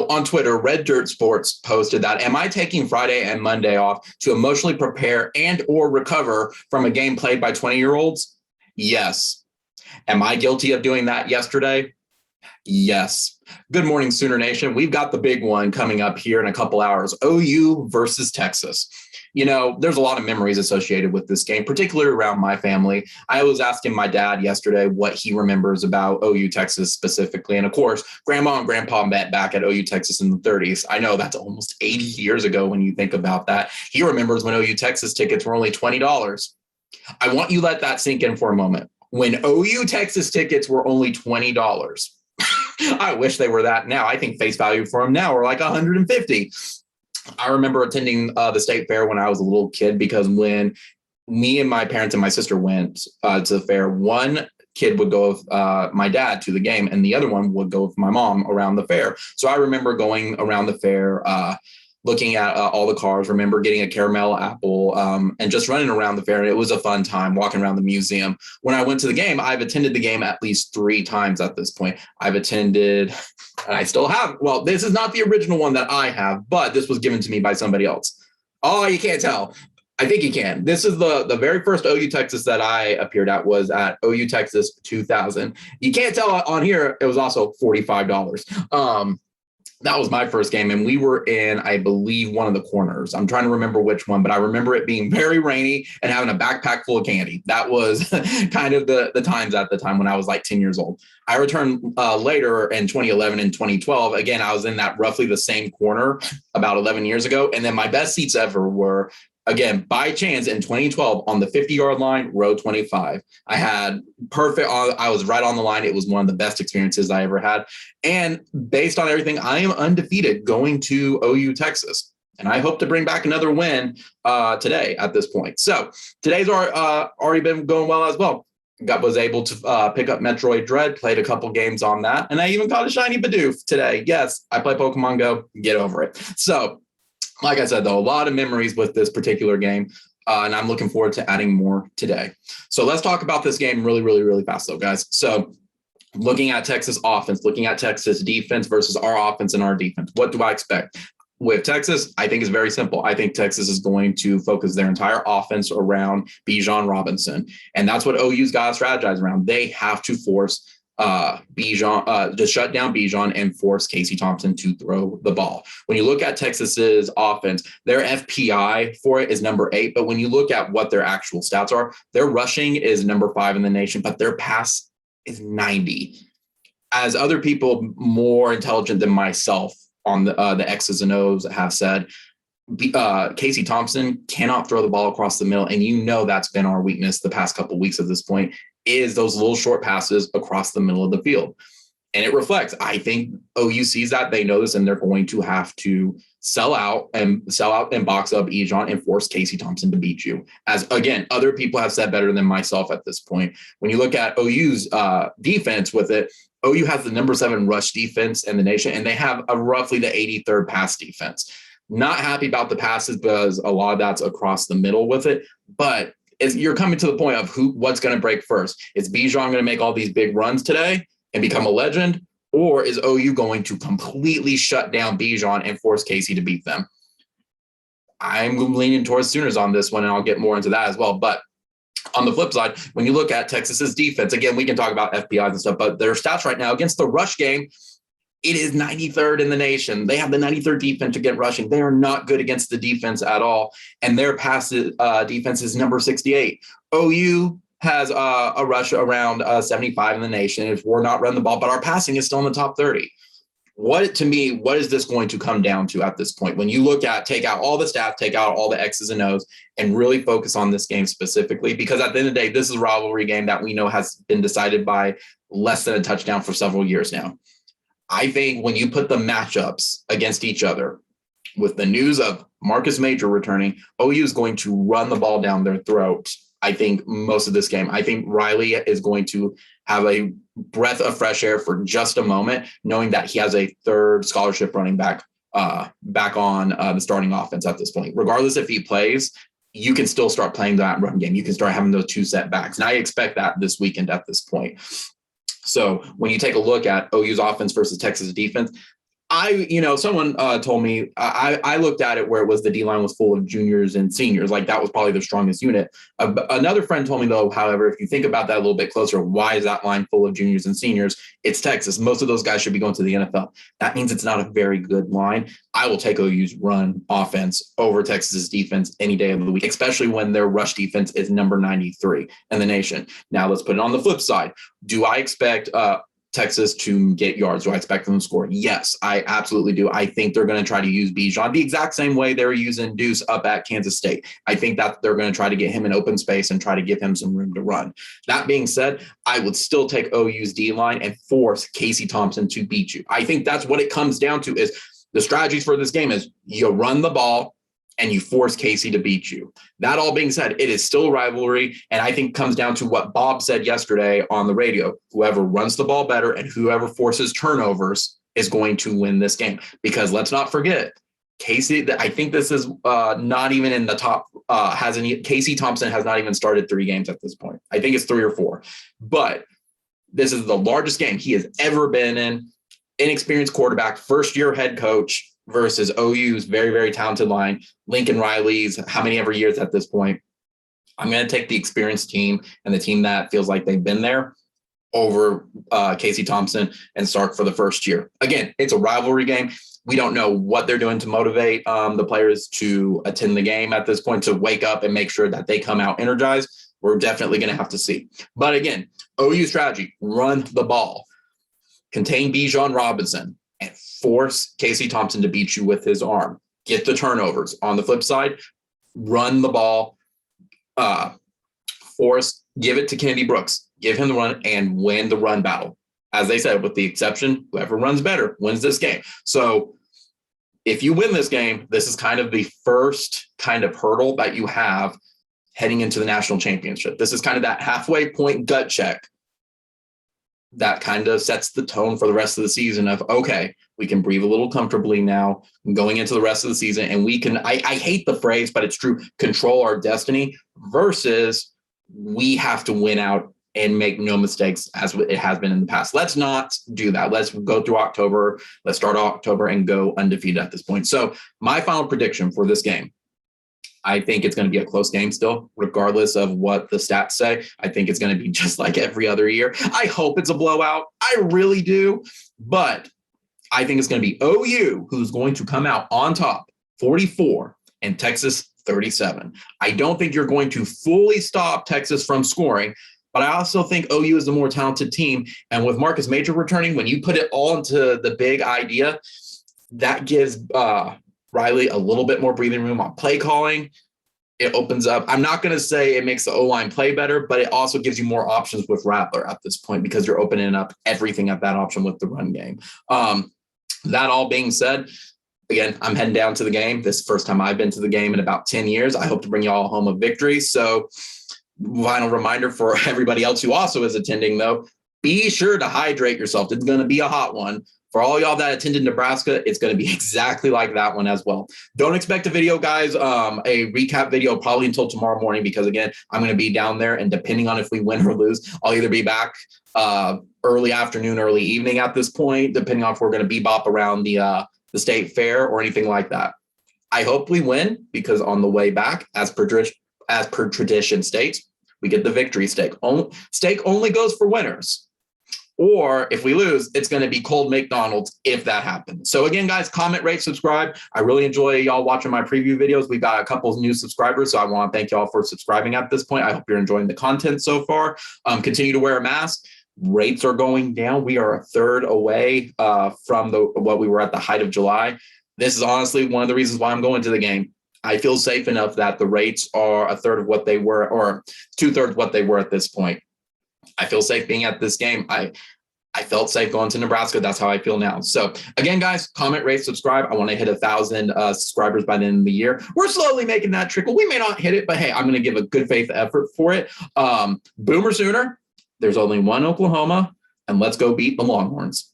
On Twitter, Red Dirt Sports posted that, am I taking Friday and Monday off to emotionally prepare and or recover from a game played by 20-year-olds? Yes. Am I guilty of doing that yesterday? Yes. Good morning, Sooner Nation. We've got the big one coming up here in a couple hours, OU versus Texas. There's a lot of memories associated with this game, particularly around my family. I was asking my dad yesterday what he remembers about OU Texas specifically. And of course, grandma and grandpa met back at OU Texas in the 30s. I know that's almost 80 years ago when you think about that. He remembers when OU Texas tickets were only $20. I want you to let that sink in for a moment. When OU Texas tickets were only $20. I wish they were that now. I think face value for them now are like 150. I remember attending the state fair when I was a little kid, because when me and my parents and my sister went to the fair, one kid would go with my dad to the game and the other one would go with my mom around the fair. So I remember going around the fair, looking at all the cars, remember getting a caramel apple and just running around the fair. And it was a fun time walking around the museum. When I went to the game, I've attended the game at least 3 times at this point. I've attended, and I still have, well, this is not the original one that I have, but this was given to me by somebody else. Oh, you can't tell. I think you can. This is the very first OU Texas that I appeared at, was at OU Texas 2000. You can't tell on here. It was also $45. That was my first game, and we were in, I believe, one of the corners. I'm trying to remember which one, but I remember it being very rainy and having a backpack full of candy. That was kind of the times at the time when I was like 10 years old. I returned later in 2011 and 2012. Again, I was in that roughly the same corner about 11 years ago. And then my best seats ever were, again, by chance in 2012 on the 50-yard line, row 25. I had I was right on the line. It was one of the best experiences I ever had. And based on everything, I am undefeated going to OU Texas. And I hope to bring back another win today at this point. So today's already been going well as well. Was able to pick up Metroid Dread, played a couple games on that. And I even caught a shiny Bidoof today. Yes, I play Pokemon Go. Get over it. So like I said, though, a lot of memories with this particular game, and I'm looking forward to adding more today. So let's talk about this game really, really, really fast, though, guys. So looking at Texas offense, looking at Texas defense versus our offense and our defense, what do I expect? With Texas, I think it's very simple. I think Texas is going to focus their entire offense around Bijan Robinson, and that's what OU's got to strategize around. They have to force Bijan to shut down Bijan and force Casey Thompson to throw the ball. When you look at Texas's offense, their FPI for it is number 8. But when you look at what their actual stats are, their rushing is number 5 in the nation, but their pass is 90. As other people more intelligent than myself on the X's and O's have said, Casey Thompson cannot throw the ball across the middle. And that's been our weakness the past couple of weeks at this point, is those little short passes across the middle of the field. And it reflects. I think OU sees that. They know this, and they're going to have to sell out and box up Bijan and force Casey Thompson to beat you. As, again, other people have said better than myself at this point. When you look at OU's defense with it, OU has the number 7 rush defense in the nation, and they have roughly the 83rd pass defense. Not happy about the passes because a lot of that's across the middle with it, but you're coming to the point of what's going to break first. Is Bijan going to make all these big runs today and become a legend, or is OU going to completely shut down Bijan and force Casey to beat them? I'm leaning towards Sooners on this one, and I'll get more into that as well. But on the flip side, when you look at Texas's defense, again, we can talk about FPIs and stuff, but their stats right now against the rush game, it is 93rd in the nation. They have the 93rd defense to get rushing. They are not good against the defense at all. And their pass defense is number 68. OU has a rush around 75 in the nation if we're not running the ball, but our passing is still in the top 30. What is this going to come down to at this point? When you look at, take out all the stats, take out all the X's and O's, and really focus on this game specifically, because at the end of the day, this is a rivalry game that we know has been decided by less than a touchdown for several years now. I think when you put the matchups against each other, with the news of Marcus Major returning, OU is going to run the ball down their throat. I think most of this game, I think Riley is going to have a breath of fresh air for just a moment, knowing that he has a 3rd scholarship running back back on the starting offense at this point. Regardless if he plays, you can still start playing that run game. You can start having those 2 setbacks. And I expect that this weekend at this point. So when you take a look at OU's offense versus Texas defense, Someone told me, I looked at it where it was the D-line was full of juniors and seniors. Like that was probably the strongest unit. Another friend told me, though, however, if you think about that a little bit closer, why is that line full of juniors and seniors? It's Texas. Most of those guys should be going to the NFL. That means it's not a very good line. I will take OU's run offense over Texas's defense any day of the week, especially when their rush defense is number 93 in the nation. Now let's put it on the flip side. Do I expect Texas to get yards? Do I expect them to score? Yes, I absolutely do. I think they're going to try to use Bijan the exact same way they're using Deuce up at Kansas State. I think that they're going to try to get him in open space and try to give him some room to run. That being said, I would still take OU's D-line and force Casey Thompson to beat you. I think that's what it comes down to. Is the strategies for this game is you run the ball and you force Casey to beat you. That all being said, it is still a rivalry, and I think comes down to what Bob said yesterday on the radio. Whoever runs the ball better and whoever forces turnovers is going to win this game. Because let's not forget, Casey, I think this is not even in the top, Casey Thompson has not even started 3 games at this point. I think it's 3 or 4. But this is the largest game he has ever been in. Inexperienced quarterback, first-year head coach, versus OU's very, very talented line. Lincoln Riley's how many ever years at this point. I'm going to take the experienced team and the team that feels like they've been there over Casey Thompson and Sark for the first year. Again, it's a rivalry game. We don't know what they're doing to motivate the players to attend the game at this point, to wake up and make sure that they come out energized. We're definitely going to have to see. But again, OU strategy, run the ball, contain Bijan Robinson, and force Casey Thompson to beat you with his arm. Get the turnovers. On the flip side, run the ball, give it to Kennedy Brooks, give him the run, and win the run battle. As they said, with the exception, whoever runs better wins this game. So if you win this game, this is kind of the first kind of hurdle that you have heading into the national championship. This is kind of that halfway point gut check that kind of sets the tone for the rest of the season of, okay, we can breathe a little comfortably now going into the rest of the season. And we can, I hate the phrase, but it's true, control our destiny versus we have to win out and make no mistakes as it has been in the past. Let's not do that. Let's go through October. Let's start October and go undefeated at this point. So my final prediction for this game, I think it's going to be a close game still, regardless of what the stats say. I think it's going to be just like every other year. I hope it's a blowout. I really do. But I think it's going to be OU who's going to come out on top, 44, and Texas 37. I don't think you're going to fully stop Texas from scoring, but I also think OU is the more talented team. And with Marcus Major returning, when you put it all into the big idea, that gives Riley a little bit more breathing room on play calling. It opens up. I'm not going to say it makes the O-line play better, but it also gives you more options with Rattler at this point because you're opening up everything at that option with the run game. That all being said, again, I'm heading down to the game. This is the first time I've been to the game in about 10 years. I hope to bring you all home a victory. So final reminder for everybody else who also is attending, though, be sure to hydrate yourself. It's going to be a hot one. For all y'all that attended Nebraska, it's going to be exactly like that one as well. Don't expect a video, guys, a recap video probably until tomorrow morning because, again, I'm going to be down there, and depending on if we win or lose, I'll either be back early afternoon, early evening at this point, depending on if we're going to bebop around the state fair or anything like that. I hope we win because on the way back, as per tradition states, we get the victory steak. Steak only goes for winners. Or if we lose, it's going to be cold McDonald's if that happens. So again, guys, comment, rate, subscribe. I really enjoy y'all watching my preview videos. We've got a couple of new subscribers, so I want to thank y'all for subscribing at this point. I hope you're enjoying the content so far. Continue to wear a mask. Rates are going down. We are a third away from what we were at the height of July. This is honestly one of the reasons why I'm going to the game. I feel safe enough that the rates are a third of what they were, or 2/3 what they were at this point. I feel safe being at this game. I felt safe going to Nebraska. That's how I feel now. So again, guys, comment, rate, subscribe. I want to hit 1,000 subscribers by the end of the year. We're slowly making that trickle. We may not hit it, but hey, I'm going to give a good faith effort for it. Boomer Sooner. There's only one Oklahoma, and let's go beat the Longhorns.